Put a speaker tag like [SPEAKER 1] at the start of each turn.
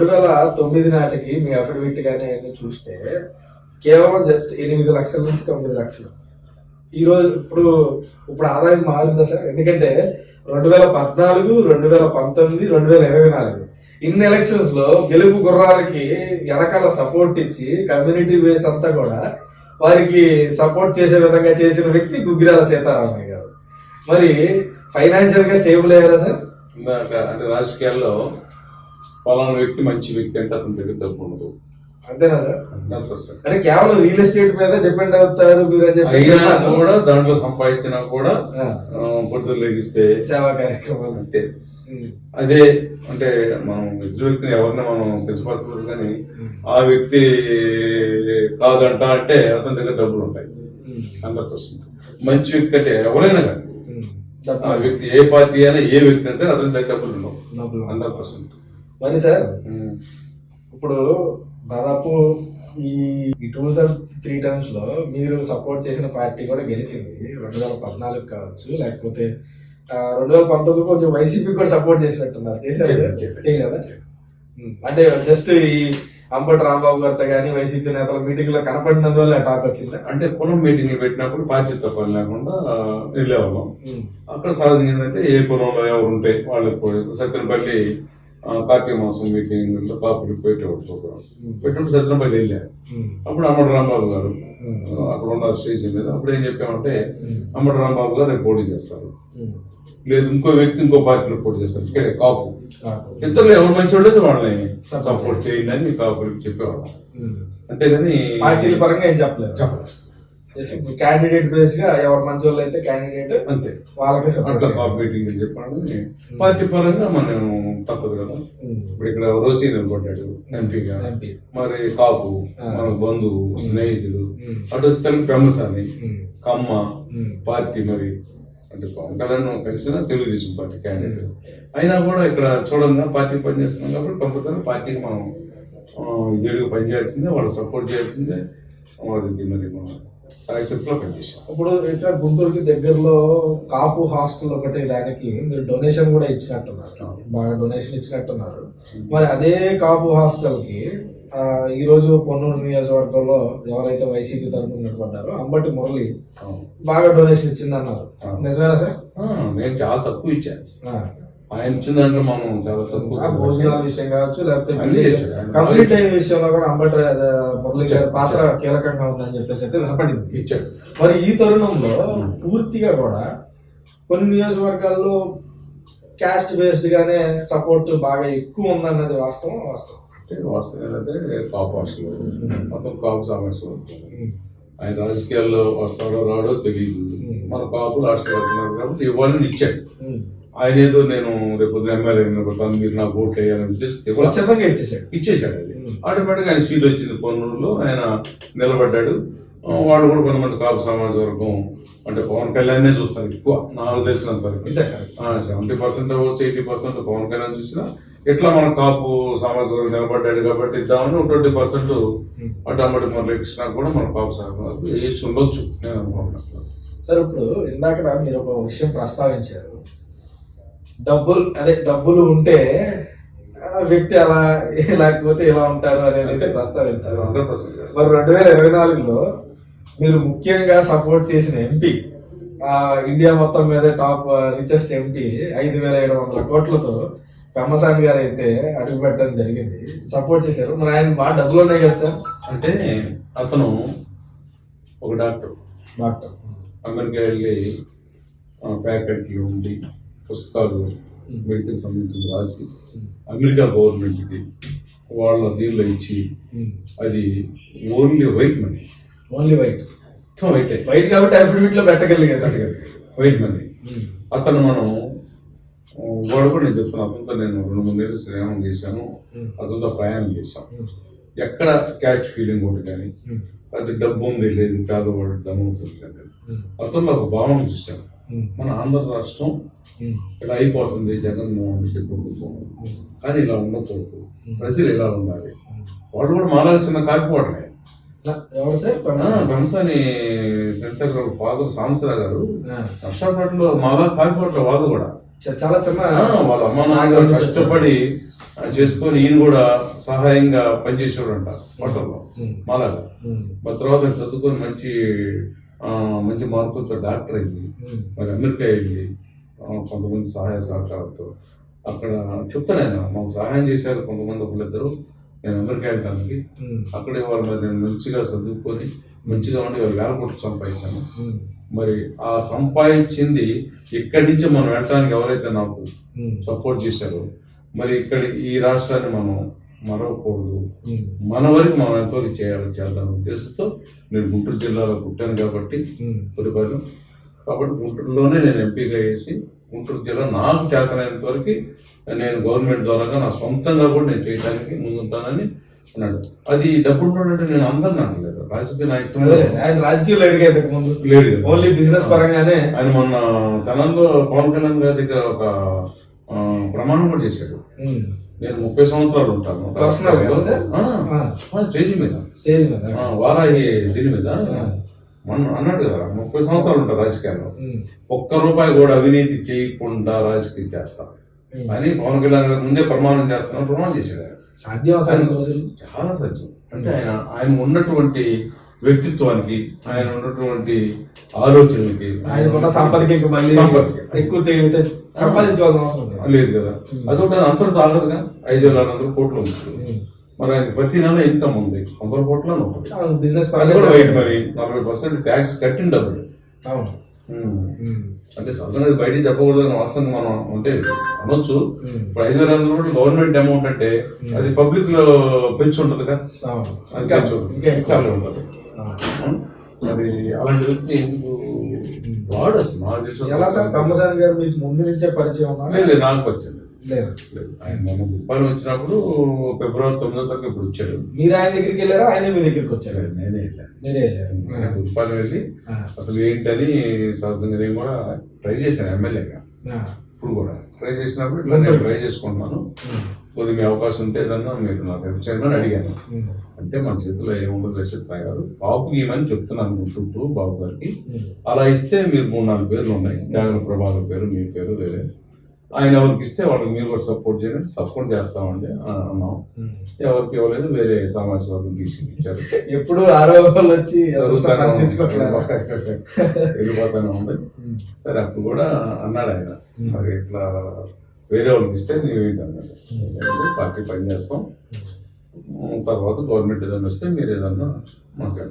[SPEAKER 1] 2009 నాటికి మీ అఫిడవిట్ కానీ అన్ని చూస్తే కేవలం జస్ట్ 8 లక్షల నుంచి 9 లక్షలు. ఈరోజు ఇప్పుడు ఆదాయం మారిందా సార్? ఎందుకంటే 2014, 2019, 2024 ఇన్ని ఎలక్షన్స్ లో గెలుపు గుర్రాలకి వెనకాల సపోర్ట్ ఇచ్చి కమ్యూనిటీ బేస్ అంతా కూడా వారికి సపోర్ట్ చేసే విధంగా చేసిన వ్యక్తి గుగ్గిరాల సీతారామయ్య గారు. మరి ఫైనాన్షియల్ గా స్టేబుల్ అయ్యారా సార్?
[SPEAKER 2] అంటే రాజకీయాల్లో పలానా వ్యక్తి మంచి వ్యక్తి అంటే అతని దగ్గర డబ్బు ఉండదు.
[SPEAKER 1] అంతేనా సార్? అంటే కేవలం రియల్ ఎస్టేట్ మీద డిపెండ్ అవుతారు మీరు అని చెప్పి
[SPEAKER 2] కూడా దాంట్లో సంపాదించినా కూడా పొద్దులు లెగిస్తే
[SPEAKER 1] సేవా కార్యక్రమాలు
[SPEAKER 2] అంతే. అదే అంటే మనం ఎదురు వ్యక్తిని ఎవరిని మనం పెంచవలసిన కానీ ఆ వ్యక్తి కాదంట అంటే అతని దగ్గర డబ్బులు ఉంటాయి 100%. మంచి వ్యక్తి అంటే ఎవరైనా కానీ ఆ వ్యక్తి ఏ పార్టీ అయినా ఏ వ్యక్తి అయితే అతని దగ్గర డబ్బులు ఉండవు 100%.
[SPEAKER 1] మరి సార్ ఇప్పుడు దాదాపు ఈ 2-3 టర్మ్స్ లో మీరు సపోర్ట్ చేసిన పార్టీ కూడా గెలిచింది. 2014 కావచ్చు, లేకపోతే 2019 కొంచెం వైసీపీ కూడా సపోర్ట్ చేసినట్టున్నారు. చేయలేదా? అంటే జస్ట్ ఈ అంబటి రాంబాబు గారితో కానీ వైసీపీ నేతల మీటింగ్ లో కనపడినందువల్ల టాక్ వచ్చింది.
[SPEAKER 2] అంటే పునః మీటింగ్ పెట్టినప్పుడు పార్టీతో పని లేకుండా వెళ్ళేవాళ్ళం. అక్కడ సహజంగా ఏంటంటే ఏ పురంలో ఎవరు ఉంటే వాళ్ళకి సత్యనపల్లి కార్తీక మాసం మీటింగ్ కాపులు పెట్టేవాడు. పెట్టినప్పుడు సత్యనపల్లి వెళ్ళారు. అప్పుడు అంబటి రాంబాబు గారు అక్కడ ఉన్న స్టేషన్ మీద అప్పుడు ఏం చెప్పామంటే అంబటి రాంబాబు గారు రేపు పోటీ చేస్తారు, లేదు ఇంకో వ్యక్తి ఇంకో పార్టీలో పోటీ చేస్తారు, ఇక్కడే కాపు ఇద్దరు ఎవరు మంచి వాళ్ళైతే వాళ్ళని సపోర్ట్ చేయండి అని కాపులకి చెప్పేవాళ్ళం. అంతేగాని
[SPEAKER 1] పార్టీల పరంగా ఏం చెప్పలేదు. క్యాండిడేట్ బేస్ గా ఎవరు మంచి వాళ్ళు అయితే క్యాండిడేట్
[SPEAKER 2] అంతే
[SPEAKER 1] వాళ్ళకి
[SPEAKER 2] అట్లా కాపు మీటింగ్ చెప్పాలని పార్టీ పరంగా మనం తప్పదు కదా. ఇప్పుడు ఇక్కడ రోసీ నిలబడ్డాడు ఎంపీగా, మరి కాపు మన బంధువు స్నేహితులు అటు వచ్చి తెలుగు ఫేమస్ అని కమ్మ పార్టీ మరి అంటే పవన్ కళ్యాణ్ కలిసిన తెలుగుదేశం పార్టీ క్యాండిడేట్ అయినా కూడా ఇక్కడ చూడంగా పార్టీ పనిచేస్తున్నాం కాబట్టి కంపల్సరీ పార్టీకి మనం ఇదేడుగా పనిచేయాల్సిందే, వాళ్ళు సపోర్ట్ చేయాల్సిందే. వారికి మరి మనం పనిచేసాం.
[SPEAKER 1] ఇప్పుడు ఇక్కడ గుంటూరుకి దగ్గరలో కాపు హాస్టల్ ఒకటి దానికి మీరు డొనేషన్ కూడా ఇచ్చినట్టున్నారు, బాగా డొనేషన్ ఇచ్చినట్టున్నారు. మరి అదే కాపు హాస్టల్ కి ఈ రోజు పొన్నూరు నియోజకవర్గంలో ఎవరైతే వైసీపీ తరఫున నిలబడ్డారో అంబటి మురళి బాగా డొనేషన్ ఇచ్చిందన్నారు. నిజమేనా సార్?
[SPEAKER 2] నేను చాలా తక్కువ ఇచ్చాను. ఆయన ఇచ్చిన దాంట్లో మనం చాలా తక్కువ
[SPEAKER 1] భోజనాల విషయం కావచ్చు, లేకపోతే కంప్లీట్ అయిన విషయంలో కూడా అంబటి మురళి గారి పాత్ర కీలకంగా ఉందని చెప్పేసి అయితే వినపడింది,
[SPEAKER 2] ఇచ్చాడు.
[SPEAKER 1] మరి ఈ తరుణంలో పూర్తిగా కూడా కొన్ని నియోజకవర్గాల్లో క్యాస్ట్ బేస్డ్ గానే సపోర్ట్ బాగా ఎక్కువ ఉందన్నది వాస్తవం.
[SPEAKER 2] అంటే వాస్తవం ఏంటంటే కాపు హాస్టల్ మొత్తం కాపు సమస్య ఆయన రాజకీయాల్లో వస్తాడో రాడో తెలియదు. మన కాపులు హాస్టల్ వెళ్తున్నారు కాబట్టి ఇవ్వాలని ఇచ్చాడు. ఆయన ఏదో నేను రేపు ఎమ్మెల్యే నిలబడతాను మీరు నాకు ఓట్లు వేయాలని ఇచ్చేసాడు. అది ఆటోమేటిక్గా ఆయన సీట్ వచ్చింది పొన్నూరులో, ఆయన నిలబడ్డాడు. వాళ్ళు కూడా కొంతమంది కాపు సమాజ వర్గం అంటే పవన్ కళ్యాణ్ చూస్తారు ఎక్కువ, నాకు తెలిసినంత వరకు 70% అవ్వచ్చు 80% పవన్ కళ్యాణ్ చూసినా ఎట్లా మన కాపు సమాజ వర్గం నిలబడ్డాడు కాబట్టి ఇద్దామని 20% అటు అంబటి మురళీ కృష్ణ కూడా మన కాపు సమాజం వేసి ఉండొచ్చు నేను అనుకుంటున్నాను.
[SPEAKER 1] సార్ ఇప్పుడు ఇందాక మీరు ఒక విషయం ప్రస్తావించారు, డబ్బులు ఉంటే వ్యక్తి అలా లేకపోతే ఇలా ఉంటారు అనేది అయితే ప్రస్తావించారు.
[SPEAKER 2] 100%.
[SPEAKER 1] మరి 2024లో మీరు ముఖ్యంగా సపోర్ట్ చేసిన ఎంపీ ఇండియా మొత్తం మీద టాప్ రిచెస్ట్ ఎంపీ 5,700 కోట్లతో పెమ్మసాని గారు అయితే అడుగు పెట్టడం జరిగింది, సపోర్ట్ చేశారు. మరి ఆయన బాగా డబ్బులు ఉన్నాయి కదా సార్?
[SPEAKER 2] అంటే అతను ఒక డాక్టర్ అమెరికా వెళ్ళి ఫ్యాకల్టీ ఉండి పుస్తకాలు మెడికల్ సంబంధించి రాసి అమెరికా గవర్నమెంట్కి వాళ్ళ దీనిలో ఇచ్చి అది ఓన్లీ వైట్ మనీ,
[SPEAKER 1] వైట్ కాబట్టి అఫిడవిట్ లో పెట్టగలిగారు
[SPEAKER 2] వైట్ మనీ. అతను మనం వాడు కూడా నేను చెప్తాను, అతనితో నేను 2-3 నెలలు శ్రమం చేశాను, అతనితో ప్రయాణం చేశాను. ఎక్కడ క్యాస్ట్ ఫీలింగ్ ఒకటి కానీ అది డబ్బు ఉంది లేదు పేదవాడు ధనవంతుడు కానీ అతనిలో ఒక భావన చూశాను. మన ఆంధ్ర రాష్ట్రం ఇలా అయిపోతుంది జగన్మోహన్ రెడ్డి ప్రభుత్వం, కానీ ఇలా ఉండకూడదు, ప్రజలు ఇలా ఉండాలి. వాడు కూడా మారాల్సిన కాకపోవట్లే. పెంసాని సెన్సర్ ఫాదర్ సాంబశివరావు గారు నర్సాపేటలో మాలా కాకపోవట్లే, వాళ్ళు కూడా
[SPEAKER 1] చాలా చిన్న
[SPEAKER 2] వాళ్ళ అమ్మ నాన్న కష్టపడి చేసుకొని ఈయన కూడా సహాయంగా పనిచేసేవాడు అంట హోటల్లో మాలాగా. మరి తర్వాత చదువుకొని మంచి మార్కులతో డాక్టర్ అయ్యి మరి అమెరికా వెళ్ళి కొంతమంది సహాయ సహకారాలతో అక్కడ చెప్తాను ఆయన మాకు సహాయం చేశారు కొంతమంది ఒకళ్ళిద్దరు. నేను అమెరికా వెళ్ళడానికి అక్కడే వాళ్ళు మరి నేను మంచిగా చదువుకొని మంచిగా ఉండి వాళ్ళు 1000 కోట్లు సంపాదించాను. మరి ఆ సంపాదించింది ఇక్కడి నుంచి మనం వెళ్ళడానికి ఎవరైతే నాకు సపోర్ట్ చేశారో మరి ఇక్కడ ఈ రాష్ట్రాన్ని మనం మరవకూడదు, మన వరకు మనం ఎంతో చేద్దాం ఉద్దేశంతో నేను గుంటూరు జిల్లాలో పుట్టాను కాబట్టి పులిపాలెం కాబట్టి గుంటూరులోనే నేను ఎంపీగా వేసి గుంటూరు జిల్లా నాకు చేతనైనంత వరకు నేను గవర్నమెంట్ ద్వారా నా సొంతంగా కూడా నేను చేయడానికి ముందుంటానని అన్నాడు. అది డబ్బులు అంటే నేను అందరిని అనలేదు, రాజకీయ నాయకులు
[SPEAKER 1] ఆయన రాజకీయ లేడు ముందు
[SPEAKER 2] లేడు,
[SPEAKER 1] ఓన్లీ బిజినెస్ పరంగానే.
[SPEAKER 2] ఆయన మొన్న తనంలో పవన్ కళ్యాణ్ గారి దగ్గర ఒక ప్రమాణం కూడా చేశాడు. నేను 30 సంవత్సరాలు ఉంటాను స్టేజ్ మీద వారాహి దీని మీద మొన్న అన్నాడు కదా 30 సంవత్సరాలు ఉంటారు రాజకీయాల్లో, ₹1 కూడా అవినీతి చేయకుండా రాజకీయం చేస్తాను అని పవన్ కళ్యాణ్ గారు ముందే ప్రమాణం చేస్తాను ప్రమాణం చేశాడు.
[SPEAKER 1] సాధ్యం
[SPEAKER 2] చాలా సాధ్యం. అంటే ఆయన ఉన్నటువంటి వ్యక్తిత్వానికి ఆయన ఉన్నటువంటి ఆలోచనలకి
[SPEAKER 1] ఆయన సంపదకి ఎక్కువ సంపాదించవలసిన అవసరం
[SPEAKER 2] లేదు కదా. అదొకటి అంతటితో ఆగదుగా 5,600 కోట్లు ఉంది. మరి ఆయన ప్రతి నెల ఇన్కమ్ ఉంది 100 కోట్ల
[SPEAKER 1] బిజినెస్
[SPEAKER 2] మరి 40% ట్యాక్స్ కట్టిన డబ్బులు. అంటే సాధారణ బయటికి చెప్పకూడదని వాస్తవంగా మనం అంటే అనొచ్చు. ఇప్పుడు 5,600 కోట్లు గవర్నమెంట్ అమౌంట్ అంటే అది పబ్లిక్ లో పెంచి ఉంటుంది కదా, అది చాలా ఉంటుంది. మరి అలాంటి వ్యక్తి ఎందుకు వాడు అసలు నాకు
[SPEAKER 1] తెలిసి గారు మీకు ముందు నుంచే పరిచయం
[SPEAKER 2] లేదు, నాకు పరిచయం లేదు. ఆయన మన ముప్పాలు వచ్చినప్పుడు ఫిబ్రవరి 9వ తారీఖు ఇప్పుడు వచ్చాడు.
[SPEAKER 1] మీరు ఆయన దగ్గరికి వెళ్ళారా, ఆయన మీ దగ్గరికి వచ్చారు?
[SPEAKER 2] నేనే వెళ్ళాను ముప్పాలు వెళ్ళి అసలు ఏంటని సహజంగా నేను కూడా ట్రై చేశాను ఎమ్మెల్యేగా. ఇప్పుడు కూడా ట్రై చేసినప్పుడు ఇట్లా నేను ట్రై చేసుకుంటున్నాను, కొద్దిగా అవకాశం ఉంటే ఏదన్నా మీరు నాకు హెల్ప్ చేయమని అడిగాను. అంటే మన చేతిలో ఏముండదు యశ్వంత్ గారు బాబుకి ఇవన్నీ చెప్తున్నాను గుంటూ బాబు గారికి. అలా ఇస్తే మీరు 3-4 పేర్లు ఉన్నాయి, జాగ్రత్త ప్రభాకర్ పేరు, మీ పేరు వేరే, ఆయన ఎవరికి ఇస్తే వాళ్ళకి మీరు కూడా సపోర్ట్ చేయండి, సపోర్ట్ చేస్తామండి అన్నాం. ఎవరికి ఇవ్వలేదు, వేరే సామాజిక వర్గం తీసుకొచ్చారు.
[SPEAKER 1] ఎప్పుడు ఆరోగ్యాలు వచ్చి
[SPEAKER 2] వెళ్ళిపోతానే ఉంది. సరే అప్పుడు కూడా అన్నాడు ఆయన, మరి ఇట్లా వేరే వాళ్ళకి ఇస్తే నీవేంటన్నాడు, పార్టీ పని చేస్తాం, తర్వాత గవర్నమెంట్ ఏదైనా వస్తే మీరు ఏదన్నా మాకు